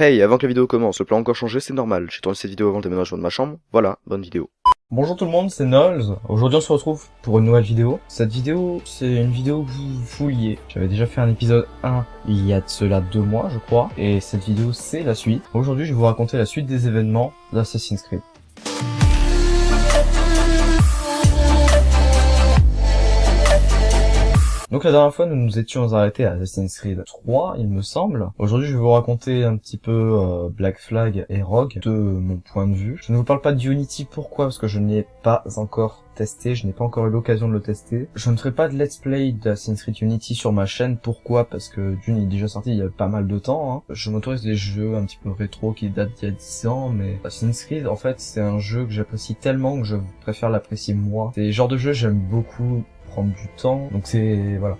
Hey, avant que la vidéo commence, le plan a encore changé, c'est normal. J'ai tourné cette vidéo avant le déménagement de ma chambre. Voilà, bonne vidéo. Bonjour tout le monde, c'est Nolz. Aujourd'hui on se retrouve pour une nouvelle vidéo. Cette vidéo, c'est une vidéo que vous vouliez. J'avais déjà fait un épisode 1 il y a de cela 2 mois je crois. Et cette vidéo c'est la suite. Aujourd'hui je vais vous raconter la suite des événements d'Assassin's Creed. Donc la dernière fois, nous nous étions arrêtés à Assassin's Creed 3, il me semble. Aujourd'hui, je vais vous raconter un petit peu Black Flag et Rogue de mon point de vue. Je ne vous parle pas de Unity, pourquoi? Parce que je n'y ai pas encore testé, je n'ai pas encore eu l'occasion de le tester. Je ne ferai pas de let's play d'Assassin's Creed Unity sur ma chaîne, pourquoi? Parce que Dune est déjà sorti il y a pas mal de temps. Hein. Je m'autorise des jeux un petit peu rétro qui datent d'il y a 10 ans, mais Assassin's Creed, en fait, c'est un jeu que j'apprécie tellement que je préfère l'apprécier moi. C'est le genre de jeu que j'aime beaucoup prendre du temps, donc c'est voilà.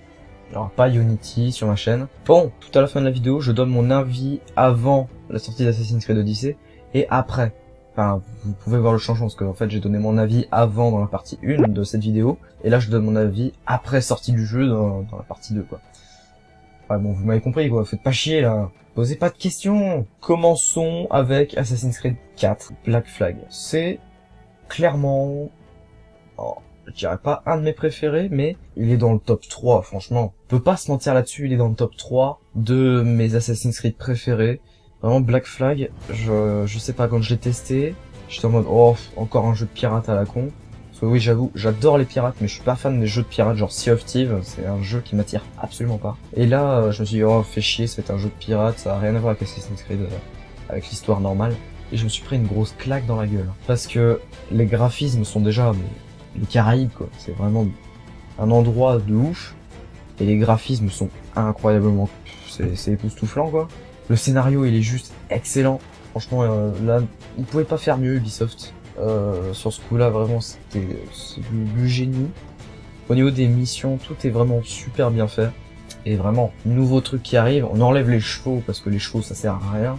Il n'y aura pas Unity sur ma chaîne. Bon, tout à la fin de la vidéo, je donne mon avis avant la sortie d'Assassin's Creed Odyssey et après. Enfin, vous pouvez voir le changement, parce que en fait j'ai donné mon avis avant dans la partie 1 de cette vidéo, et là je donne mon avis après sortie du jeu dans la partie 2 quoi. Ouais bon, vous m'avez compris quoi, faites pas chier là. Posez pas de questions. Commençons avec Assassin's Creed 4, Black Flag. C'est clairement... Oh, je dirais pas un de mes préférés, mais il est dans le top 3, franchement. On peut pas se mentir là-dessus, il est dans le top 3 de mes Assassin's Creed préférés. Vraiment, Black Flag, je sais pas, quand je l'ai testé, j'étais en mode, oh, encore un jeu de pirate à la con. Parce que oui, j'avoue, j'adore les pirates, mais je suis pas fan des jeux de pirates, genre Sea of Thieves, c'est un jeu qui m'attire absolument pas. Et là, je me suis dit, oh, fais chier, c'est un jeu de pirate, ça a rien à voir avec Assassin's Creed, avec l'histoire normale. Et je me suis pris une grosse claque dans la gueule. Parce que les graphismes sont déjà... les Caraïbes quoi, c'est vraiment un endroit de ouf et les graphismes sont incroyablement, c'est époustouflant quoi. Le scénario il est juste excellent, franchement là ils pouvaient pas faire mieux Ubisoft sur ce coup là, vraiment c'est du génie. Au niveau des missions tout est vraiment super bien fait et vraiment nouveau truc qui arrive, on enlève les chevaux parce que les chevaux ça sert à rien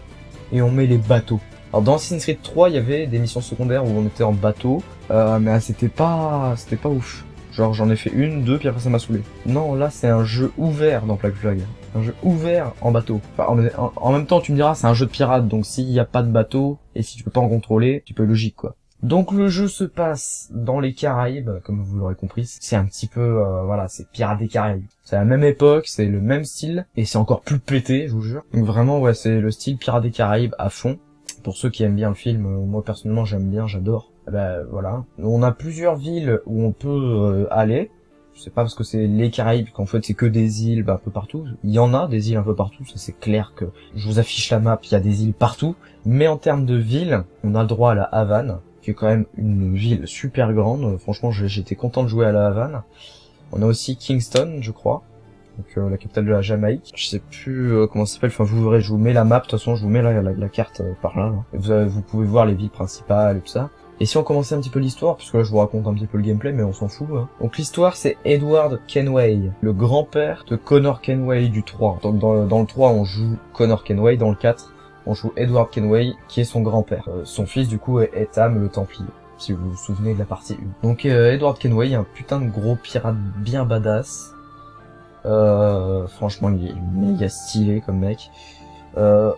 et on met les bateaux. Alors dans Assassin's Creed 3, il y avait des missions secondaires où on était en bateau, mais c'était pas ouf. Genre j'en ai fait une, deux, puis après ça m'a saoulé. Non, là c'est un jeu ouvert dans Black Flag. Un jeu ouvert en bateau. Enfin, en même temps, tu me diras, c'est un jeu de pirate, donc s'il y a pas de bateau, et si tu peux pas en contrôler, tu peux logique quoi. Donc le jeu se passe dans les Caraïbes, comme vous l'aurez compris, c'est un petit peu, voilà, c'est Pirates des Caraïbes. C'est la même époque, c'est le même style, et c'est encore plus pété, je vous jure. Donc vraiment, ouais, c'est le style Pirates des Caraïbes à fond. Pour ceux qui aiment bien le film, moi personnellement j'aime bien, j'adore. Ben voilà, on a plusieurs villes où on peut aller. Je sais pas parce que c'est les Caraïbes qu'en fait c'est que des îles un peu partout. Il y en a des îles un peu partout, ça c'est clair que je vous affiche la map, il y a des îles partout. Mais en termes de villes, on a le droit à la Havane, qui est quand même une ville super grande. Franchement j'étais content de jouer à la Havane. On a aussi Kingston je crois. Donc la capitale de la Jamaïque. Je sais plus comment ça s'appelle, enfin vous verrez, je vous mets la map, de toute façon je vous mets la carte par là. Vous pouvez voir les villes principales et tout ça. Et si on commençait un petit peu l'histoire, puisque là je vous raconte un petit peu le gameplay, mais on s'en fout. Hein. Donc l'histoire c'est Edward Kenway, le grand-père de Connor Kenway du 3. Donc dans le 3 on joue Connor Kenway, dans le 4 on joue Edward Kenway qui est son grand-père. Son fils du coup est Etham le Templier, si vous vous souvenez de la partie 1. Donc Edward Kenway, un putain de gros pirate bien badass. Franchement il est méga stylé comme mec.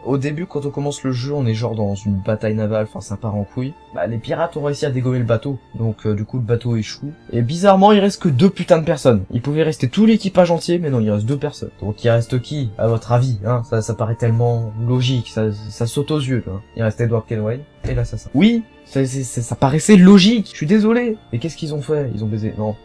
Au début quand on commence le jeu on est genre dans une bataille navale, enfin ça part en couille. Bah les pirates ont réussi à dégommer le bateau, donc du coup le bateau échoue. Et bizarrement il reste que 2 putains de personnes. Il pouvait rester tout l'équipage entier, mais non il reste 2 personnes. Donc il reste qui à votre avis hein, ça paraît tellement logique, ça saute aux yeux là. Il reste Edward Kenway et l'assassin. Oui, ça paraissait logique, je suis désolé. Et qu'est-ce qu'ils ont fait? Ils ont baisé? Non.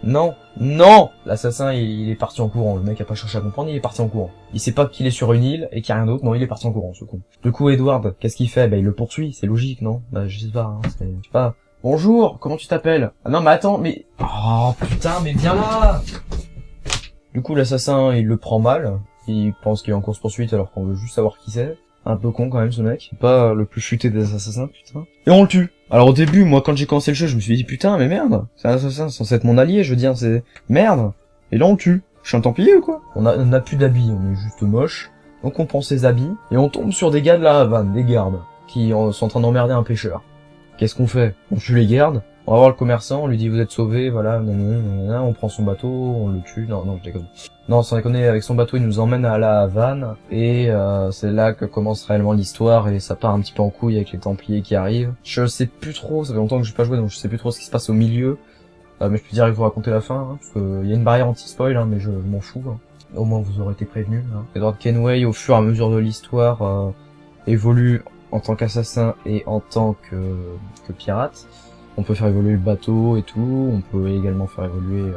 Non, non! L'assassin, il est parti en courant. Le mec a pas cherché à comprendre, il est parti en courant. Il sait pas qu'il est sur une île et qu'il y a rien d'autre. Non, il est parti en courant, ce con. Du coup, Edward, qu'est-ce qu'il fait? Bah, il le poursuit. C'est logique, non? Bah, je sais pas, hein. Je sais pas. Bonjour, comment tu t'appelles? Ah non, mais attends, mais... Oh, putain, mais viens là! Du coup, l'assassin, il le prend mal. Il pense qu'il est en course-poursuite alors qu'on veut juste savoir qui c'est. Un peu con quand même ce mec. Pas le plus futé des assassins, putain. Et on le tue. Alors au début, moi quand j'ai commencé le jeu, je me suis dit putain mais merde, c'est un assassin censé être mon allié, je veux dire, c'est... Merde. Et là on le tue. Je suis un templier ou quoi? On a plus d'habits, on est juste moche. Donc on prend ses habits, et on tombe sur des gars de la Havane, des gardes, qui sont en train d'emmerder un pêcheur. Qu'est-ce qu'on fait? On tue les gardes, On va voir le commerçant, on lui dit vous êtes sauvé, voilà, nanana, on prend son bateau, on le tue, non, je déconne. Non, sans déconner, avec son bateau, il nous emmène à la Havane, et c'est là que commence réellement l'histoire, et ça part un petit peu en couille avec les Templiers qui arrivent. Je sais plus trop, ça fait longtemps que j'ai pas joué, donc je sais plus trop ce qui se passe au milieu, mais je peux dire qu'il faut raconter la fin, hein, parce qu'il y a une barrière anti-spoil, hein, mais je m'en fous. Hein. Au moins vous aurez été prévenus. Hein. Edward Kenway, au fur et à mesure de l'histoire, évolue en tant qu'assassin et en tant que pirate. On peut faire évoluer le bateau et tout, on peut également faire évoluer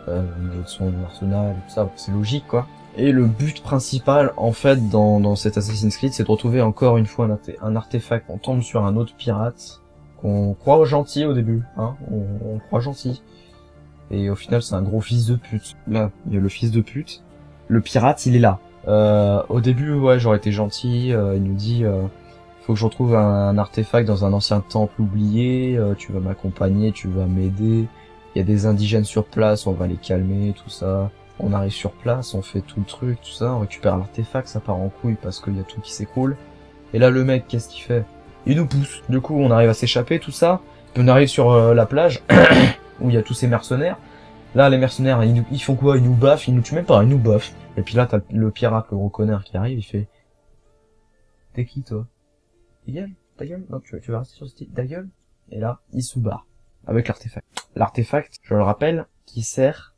au niveau de son arsenal et tout ça, c'est logique quoi. Et le but principal en fait dans cet Assassin's Creed, c'est de retrouver encore une fois un artefact. On tombe sur un autre pirate qu'on croit gentil au début, hein, on croit gentil. Et au final c'est un gros fils de pute. Là, il y a le fils de pute. Le pirate, il est là. Au début, ouais, j'aurais été gentil, il nous dit... faut que je retrouve un artefact dans un ancien temple oublié, tu vas m'accompagner, tu vas m'aider, il y a des indigènes sur place, on va les calmer, tout ça. On arrive sur place, on fait tout le truc, tout ça, on récupère l'artefact, ça part en couille parce qu'il y a tout qui s'écroule. Et là le mec, qu'est-ce qu'il fait? Il nous pousse. Du coup on arrive à s'échapper, tout ça, puis on arrive sur la plage, où il y a tous ces mercenaires. Là les mercenaires, ils font quoi? Ils nous baffent, ils nous tuent même pas, ils nous baffent. Et puis là t'as le pirate, le gros connard qui arrive, il fait... T'es qui toi? Ta gueule, non, tu vas rester sur ce type, ta gueule. Et là, il se barre. Avec l'artefact. L'artefact, je le rappelle, qui sert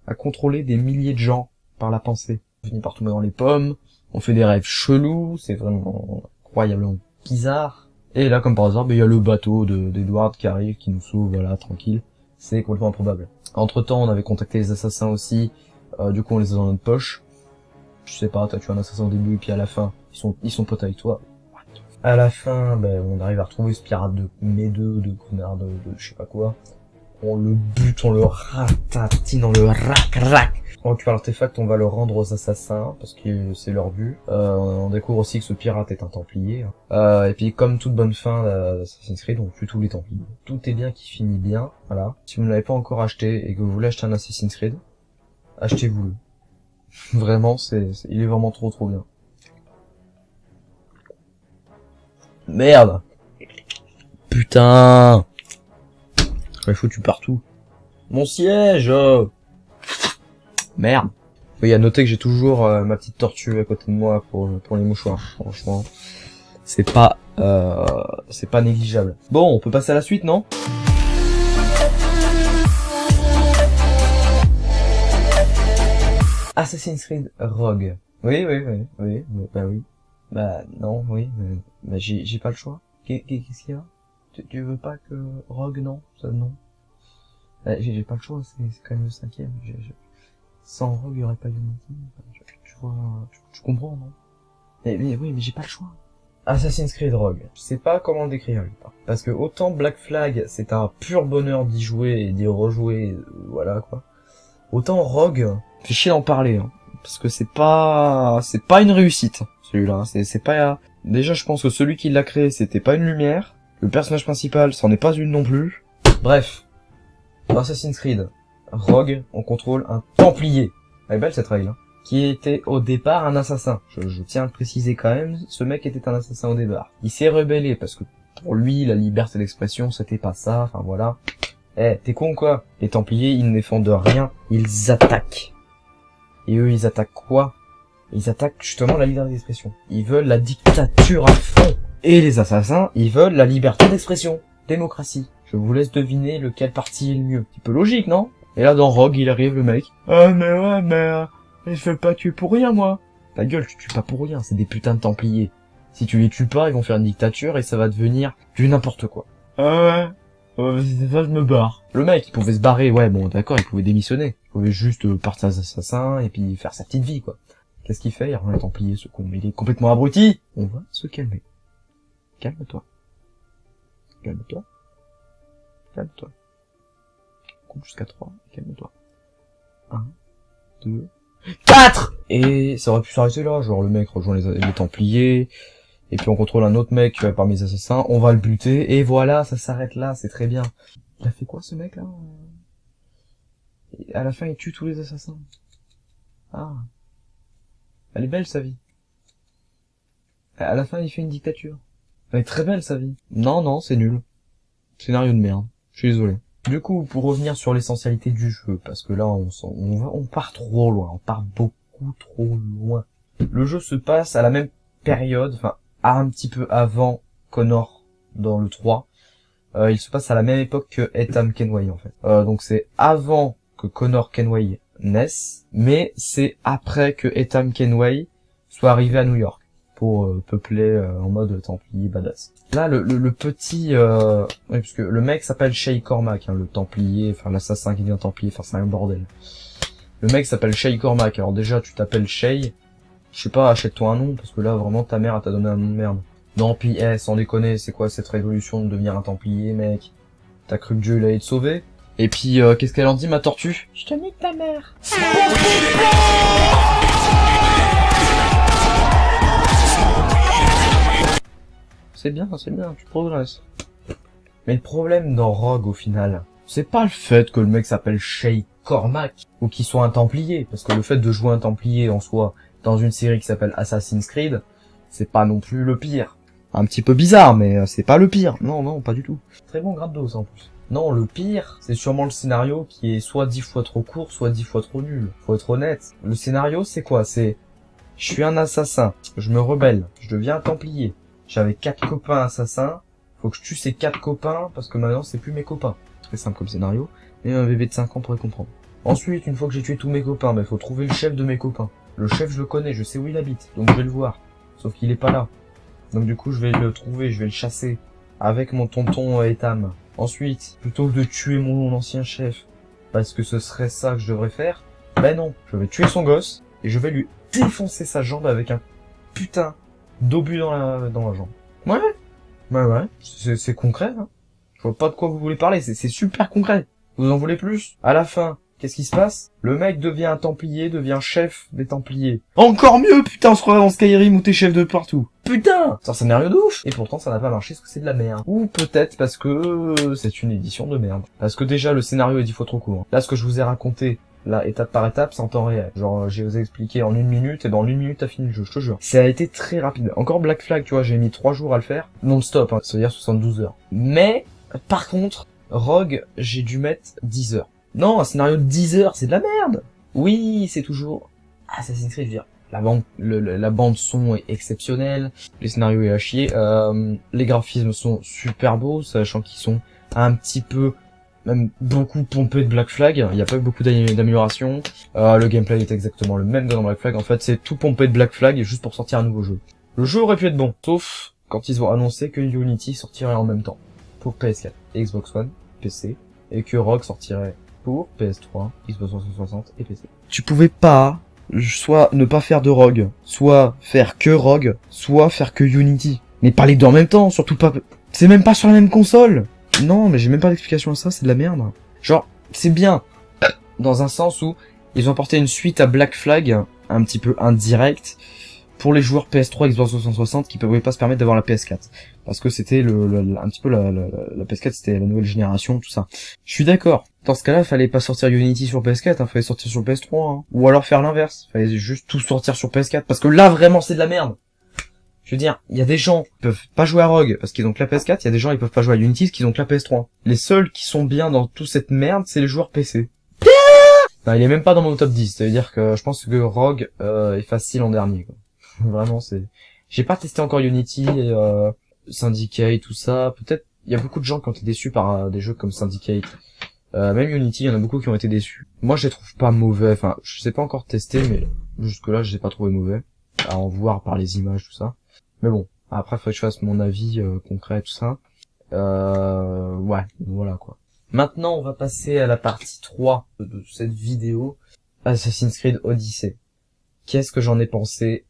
à contrôler des milliers de gens par la pensée. On finit par tomber dans les pommes, on fait des rêves chelous, c'est vraiment incroyablement bizarre. Et là, comme par hasard, il y a le bateau d'Edward qui arrive, qui nous sauve, voilà, tranquille. C'est complètement improbable. Entre temps, on avait contacté les assassins aussi, du coup on les a dans notre poche. Je sais pas, t'as tué un assassin au début, et puis à la fin, ils sont potes avec toi. À la fin, on arrive à retrouver ce pirate de Médeux, de connard, de je sais pas quoi. On le bute, on le ratatine, on le rac. On récupère l'artefact, on va le rendre aux assassins, parce que c'est leur but. On découvre aussi que ce pirate est un Templier. Et puis comme toute bonne fin d'Assassin's Creed, on tue tous les Templiers. Tout est bien qui finit bien, voilà. Si vous ne l'avez pas encore acheté et que vous voulez acheter un Assassin's Creed, achetez-vous-le. Vraiment, il est vraiment trop bien. Merde. Putain. Je foutu partout. Mon siège. Merde. Oui, à noter que j'ai toujours ma petite tortue à côté de moi pour les mouchoirs. Franchement, c'est pas négligeable. Bon, on peut passer à la suite, non? Assassin's Creed Rogue. Oui. Bah oui. Bah non, oui, mais j'ai pas le choix. Qu'est-ce qu'il y a? Tu veux pas que Rogue, non? Ça, non. J'ai pas le choix, c'est quand même le 5e. Sans Rogue, il y aurait pas Unity. Tu vois, tu comprends, non? Mais oui, mais j'ai pas le choix. Assassin's Creed Rogue. Je sais pas comment le décrire, lui. Parce que autant Black Flag, c'est un pur bonheur d'y jouer et d'y rejouer, voilà, quoi. Autant Rogue, fait chier d'en parler, hein. Parce que c'est pas une réussite. Celui-là, c'est pas... Déjà, je pense que celui qui l'a créé, c'était pas une lumière. Le personnage principal, c'en est pas une non plus. Bref. Dans Assassin's Creed Rogue, on contrôle un Templier. Elle est belle cette règle, hein. Qui était au départ un assassin. Je tiens à le préciser quand même, ce mec était un assassin au départ. Il s'est rebellé parce que pour lui, la liberté d'expression, c'était pas ça, enfin voilà. T'es con ou quoi? Les Templiers, ils ne défendent rien, ils attaquent. Et eux, ils attaquent quoi? Ils attaquent justement la liberté d'expression. Ils veulent la dictature à fond. Et les assassins, ils veulent la liberté d'expression. Démocratie. Je vous laisse deviner lequel parti est le mieux. Un petit peu logique, non? Et là, dans Rogue, il arrive le mec. Ah, mais ouais, mais je fais pas tuer pour rien, moi. Ta gueule, tu tues pas pour rien, c'est des putains de Templiers. Si tu les tues pas, ils vont faire une dictature et ça va devenir du n'importe quoi. Ah ouais, c'est ça, je me barre. Le mec, il pouvait se barrer, ouais, bon, d'accord, il pouvait démissionner. Il pouvait juste partir des assassins et puis faire sa petite vie, quoi. Qu'est-ce qu'il fait? Il rejoint les Templiers, ce con. Mais il est complètement abruti. On va se calmer. Calme-toi. Calme-toi. Calme-toi. Compte jusqu'à 3. Calme-toi. 1, 2, 4! Et ça aurait pu s'arrêter là. Genre, le mec rejoint les Templiers. Et puis on contrôle un autre mec parmi les assassins. On va le buter. Et voilà, ça s'arrête là. C'est très bien. Il a fait quoi, ce mec, là? Et à la fin, il tue tous les assassins. Ah. Elle est belle, sa vie. À la fin, il fait une dictature. Elle est très belle, sa vie. Non, c'est nul. Scénario de merde. Je suis désolé. Du coup, pour revenir sur l'essentialité du jeu, parce que là, on part trop loin, on part beaucoup trop loin. Le jeu se passe à la même période, enfin, un petit peu avant Connor dans le 3. Il se passe à la même époque que Ethan Kenway, en fait. Donc c'est avant que Connor Kenway naisse, mais c'est après que Ethan Kenway soit arrivé à New York pour peupler en mode Templier badass. Là, le petit... oui, parce que le mec s'appelle Shay Cormac, hein, le Templier, enfin l'assassin qui devient Templier, enfin c'est un bordel. Le mec s'appelle Shay Cormac, alors déjà tu t'appelles Shay, je sais pas, achète-toi un nom, parce que là vraiment ta mère t'a donné un nom de merde. Non, puis sans déconner, c'est quoi cette révolution de devenir un Templier, mec? T'as cru que Dieu il allait te sauver? Et puis, qu'est-ce qu'elle en dit, ma tortue? Je te nique ta mère. C'est bien, tu progresses. Mais le problème dans Rogue, au final, c'est pas le fait que le mec s'appelle Shay Cormac, ou qu'il soit un Templier, parce que le fait de jouer un Templier en soi, dans une série qui s'appelle Assassin's Creed, c'est pas non plus le pire. Un petit peu bizarre, mais c'est pas le pire. Non, pas du tout. Très bon gratos en plus. Non, le pire, c'est sûrement le scénario qui est soit 10 fois trop court, soit 10 fois trop nul. Faut être honnête. Le scénario, c'est quoi? C'est, je suis un assassin, je me rebelle, je deviens un Templier. J'avais 4 copains assassins, faut que je tue ces 4 copains, parce que maintenant c'est plus mes copains. Très simple comme scénario, mais un bébé de 5 ans pourrait comprendre. Ensuite, une fois que j'ai tué tous mes copains, faut trouver le chef de mes copains. Le chef, je le connais, je sais où il habite, donc je vais le voir. Sauf qu'il est pas là. Donc du coup, je vais le trouver, je vais le chasser avec mon tonton Etam. Ensuite, plutôt que de tuer mon ancien chef, parce que ce serait ça que je devrais faire, ben non, je vais tuer son gosse et je vais lui défoncer sa jambe avec un putain d'obus dans la jambe. Ouais, c'est concret, hein. Je vois pas de quoi vous voulez parler, c'est super concret. Vous en voulez plus? À la fin, qu'est-ce qui se passe? Le mec devient un Templier, devient chef des Templiers. Encore mieux, putain, on se croit dans Skyrim où t'es chef de partout. Putain! C'est un scénario de ouf! Et pourtant, ça n'a pas marché parce que c'est de la merde. Ou peut-être parce que c'est une édition de merde. Parce que déjà, le scénario est 10 fois trop court. Là, ce que je vous ai raconté, là, étape par étape, c'est en temps réel. Genre, je vous ai expliqué en 1 minute, et dans 1 minute, t'as fini le jeu, je te jure. Ça a été très rapide. Encore Black Flag, tu vois, j'ai mis 3 jours à le faire. Non-stop, hein, c'est-à-dire 72 heures. Mais, par contre, Rogue, j'ai dû mettre 10 heures. Non, un scénario de 10 heures, c'est de la merde. Oui, c'est toujours Assassin's Creed, je veux dire. La bande son est exceptionnelle, les scénarios est à chier, les graphismes sont super beaux, sachant qu'ils sont un petit peu, même beaucoup pompés de Black Flag, il n'y a pas eu beaucoup d'améliorations, le gameplay est exactement le même que dans Black Flag, en fait c'est tout pompé de Black Flag juste pour sortir un nouveau jeu. Le jeu aurait pu être bon, sauf quand ils ont annoncé que Unity sortirait en même temps, pour PS4, Xbox One, PC, et que Rogue sortirait pour PS3, Xbox 360 et PC. Tu pouvais pas soit ne pas faire de Rogue, soit faire que Rogue, soit faire que Unity. Mais pas les deux en même temps, surtout pas... C'est même pas sur la même console. Non, mais j'ai même pas d'explication à ça, c'est de la merde. Genre, c'est bien, dans un sens où ils ont apporté une suite à Black Flag, un petit peu indirect, pour les joueurs PS3 Xbox 360 qui pouvaient pas se permettre d'avoir la PS4. Parce que c'était un petit peu la PS4, c'était la nouvelle génération, tout ça. Je suis d'accord. Dans ce cas-là, fallait pas sortir Unity sur PS4, fallait sortir sur PS3, hein. Ou alors faire l'inverse. Fallait juste tout sortir sur PS4. Parce que là, vraiment, c'est de la merde. Je veux dire, il y a des gens qui peuvent pas jouer à Rogue parce qu'ils ont que la PS4, il y a des gens qui peuvent pas jouer à Unity parce qu'ils ont que la PS3. Les seuls qui sont bien dans toute cette merde, c'est les joueurs PC. Non, il est même pas dans mon top 10, ça veut dire que je pense que Rogue est facile en dernier, quoi. Vraiment, c'est... J'ai pas testé encore Unity, Syndicate, tout ça. Peut-être, il y a beaucoup de gens qui ont été déçus par des jeux comme Syndicate. Même Unity, il y en a beaucoup qui ont été déçus. Moi, je les trouve pas mauvais. Enfin, je sais pas encore tester, mais jusque-là, je les ai pas trouvés mauvais. À en voir par les images, tout ça. Mais bon, après, faut que je fasse mon avis concret, tout ça. Ouais, voilà, quoi. Maintenant, on va passer à la partie 3 de cette vidéo. Assassin's Creed Odyssey. Qu'est-ce que j'en ai pensé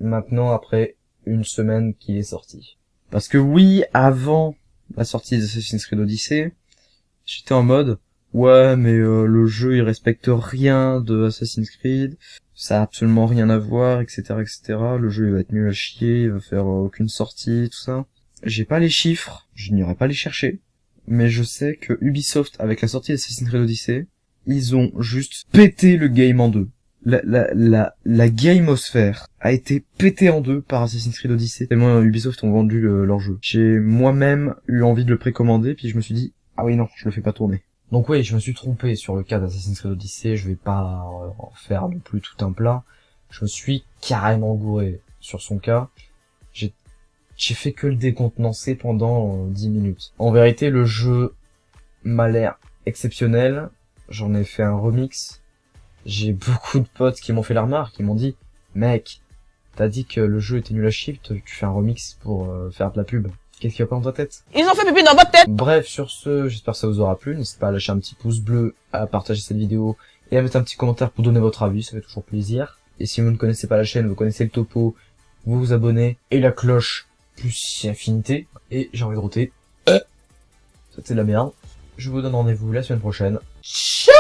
maintenant après une semaine qu'il est sorti? Parce que oui, avant la sortie d'Assassin's Creed Odyssey, j'étais en mode ouais, mais le jeu il respecte rien de Assassin's Creed, ça a absolument rien à voir, etc., etc. Le jeu il va être nul à chier, il va faire aucune sortie, tout ça. J'ai pas les chiffres, je n'irai pas les chercher, mais je sais que Ubisoft, avec la sortie d'Assassin's Creed Odyssey, ils ont juste pété le game en deux. La gameosphère a été pétée en deux par Assassin's Creed Odyssey. Tellement Ubisoft ont vendu leur jeu. J'ai moi-même eu envie de le précommander, puis je me suis dit, Ah oui, non, je le fais pas tourner. Donc oui, je me suis trompé sur le cas d'Assassin's Creed Odyssey, je vais pas en faire non plus tout un plat. Je me suis carrément gouré sur son cas. J'ai fait que le décontenancer pendant 10 minutes. En vérité, le jeu m'a l'air exceptionnel. J'en ai fait un remix. J'ai beaucoup de potes qui m'ont fait la remarque, qui m'ont dit « Mec, t'as dit que le jeu était nul à chier, tu fais un remix pour faire de la pub. Qu'est-ce qu'il y a pas dans ta tête ?» Ils ont fait pipi dans votre tête. Bref, sur ce, j'espère que ça vous aura plu. N'hésitez pas à lâcher un petit pouce bleu, à partager cette vidéo et à mettre un petit commentaire pour donner votre avis, ça fait toujours plaisir. Et si vous ne connaissez pas la chaîne, vous connaissez le topo, vous vous abonnez et la cloche plus si affinité. Et j'ai envie de roter. C'était de la merde. Je vous donne rendez-vous la semaine prochaine. Ciao.